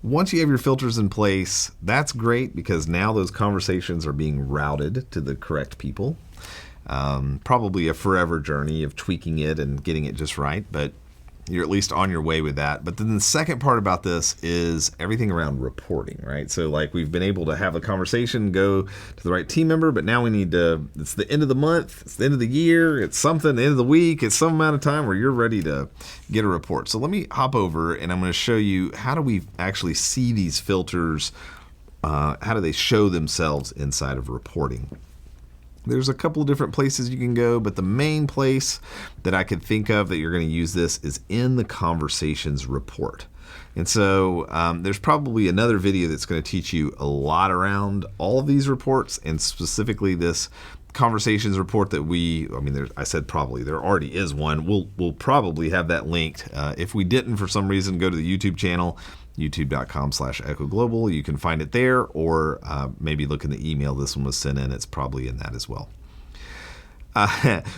Once you have your filters in place, that's great because now those conversations are being routed to the correct people. Probably a forever journey of tweaking it and getting it just right, but you're at least on your way with that. But then the second part about this is everything around reporting, right? So like we've been able to have a conversation go to the right team member, but now we need to, it's the end of the month, it's the end of the year, it's something, the end of the week, it's some amount of time where you're ready to get a report. So let me hop over and I'm going to show you how do we actually see these filters, how do they show themselves inside of reporting. There's a couple of different places you can go, but the main place that I could think of that you're going to use this is in the conversations report. And so there's probably another video that's going to teach you a lot around all of these reports, and specifically this conversations report that I said probably, there already is one. We'll probably have that linked. If we didn't for some reason, go to the YouTube channel, youtube.com/echoglobal. You can find it there, or maybe look in the email this one was sent in. It's probably in that as well.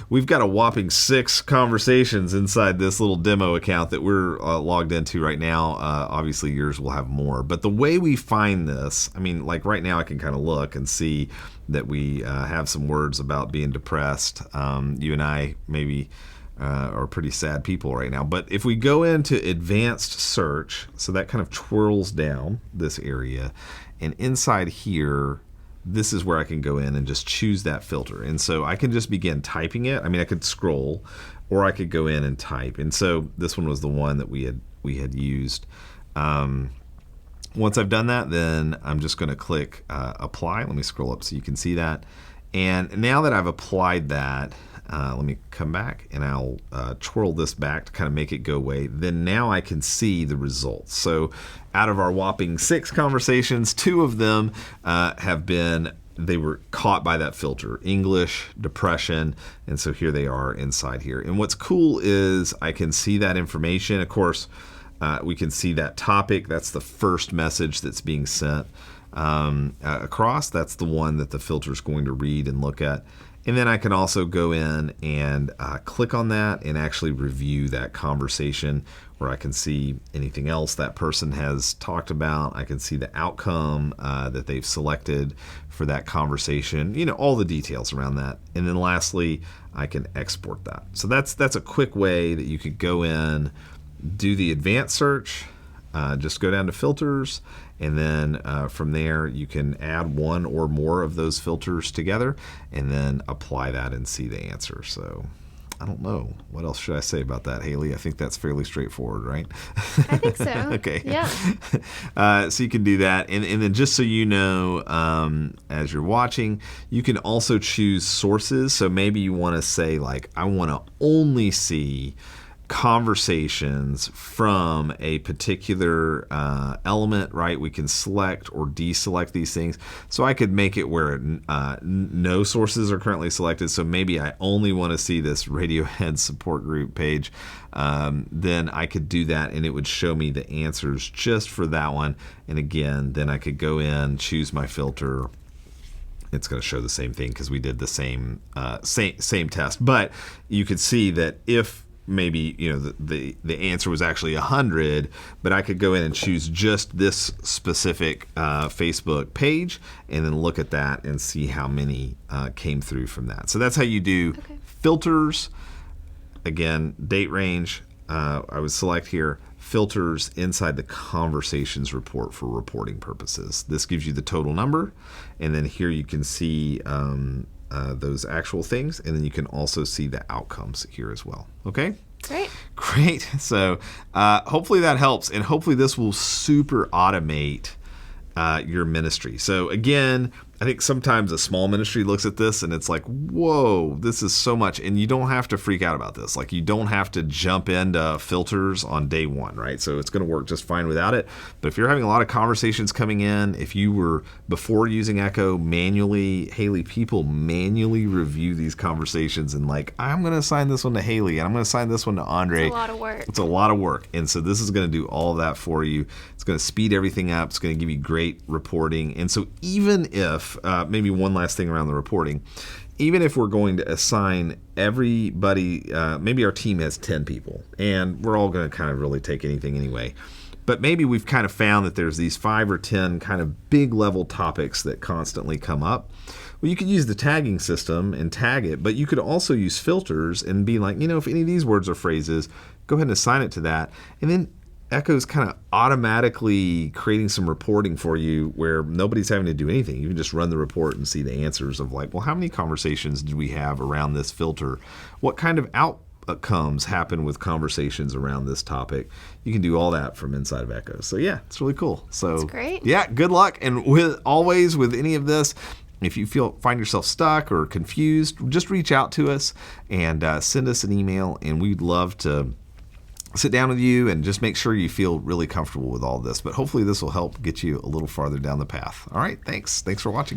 We've got a whopping 6 conversations inside this little demo account that we're logged into right now. Obviously yours will have more, but the way we find this, I mean, like right now I can kind of look and see that we have some words about being depressed. You and I maybe are pretty sad people right now. But if we go into advanced search, so that kind of twirls down this area, and inside here, this is where I can go in and just choose that filter. And so I can just begin typing it. I mean, I could scroll, or I could go in and type. And so this one was the one that we had used. Once I've done that, then I'm just going to click apply. Let me scroll up so you can see that. And now that I've applied that, let me come back and I'll twirl this back to kind of make it go away. Then now I can see the results. So out of our whopping 6 conversations, 2 of them they were caught by that filter, English, depression, and so here they are inside here. And what's cool is I can see that information. Of course, we can see that topic. That's the first message that's being sent across. That's the one that the filter is going to read and look at. And then I can also go in and click on that and actually review that conversation, where I can see anything else that person has talked about. I can see the outcome that they've selected for that conversation, all the details around that. And then lastly, I can export that. So that's a quick way that you could go in, do the advanced search, just go down to filters, and then from there you can add one or more of those filters together and then apply that and see the answer. So I don't know. What else should I say about that, Hailey? I think that's fairly straightforward, right? I think so. Okay. Yeah. So you can do that. And then just so you know, as you're watching, you can also choose sources. So maybe you want to say, like, I want to only see conversations from a particular element, right? We can select or deselect these things. So I could make it where no sources are currently selected. So maybe I only want to see this Radiohead support group page. Then I could do that and it would show me the answers just for that one. And again, then I could go in, choose my filter. It's going to show the same thing because we did the same test. But you could see that if maybe the answer was actually 100, but I could go in and choose just this specific Facebook page and then look at that and see how many came through from that. So that's how you do filters. Again, date range, I would select here filters inside the conversations report for reporting purposes. This gives you the total number, and then here you can see those actual things, and then you can also see the outcomes here as well. Okay? Great. So hopefully that helps, and hopefully this will super automate your ministry. So again, I think sometimes a small ministry looks at this and it's like, whoa, this is so much. And you don't have to freak out about this. Like, you don't have to jump into filters on day one, right? So it's going to work just fine without it. But if you're having a lot of conversations coming in, if you were before using Echo manually, Hailey, people manually review these conversations and like, I'm going to assign this one to Hailey and I'm going to assign this one to Andre. It's a lot of work. It's a lot of work. And so this is going to do all of that for you. It's going to speed everything up. It's going to give you great reporting. And so even if, maybe one last thing around the reporting, even if we're going to assign everybody, maybe our team has 10 people and we're all going to kind of really take anything anyway. But maybe we've kind of found that there's these 5 or 10 kind of big level topics that constantly come up. Well, you could use the tagging system and tag it, but you could also use filters and be like, if any of these words or phrases, go ahead and assign it to that. And then Echo's kind of automatically creating some reporting for you where nobody's having to do anything. You can just run the report and see the answers of like, well, how many conversations did we have around this filter? What kind of outcomes happen with conversations around this topic? You can do all that from inside of Echo. So yeah, it's really cool. So that's great. Yeah, good luck. And with any of this, if you find yourself stuck or confused, just reach out to us and send us an email, and we'd love to sit down with you and just make sure you feel really comfortable with all this. But hopefully this will help get you a little farther down the path. All right, thanks. Thanks for watching.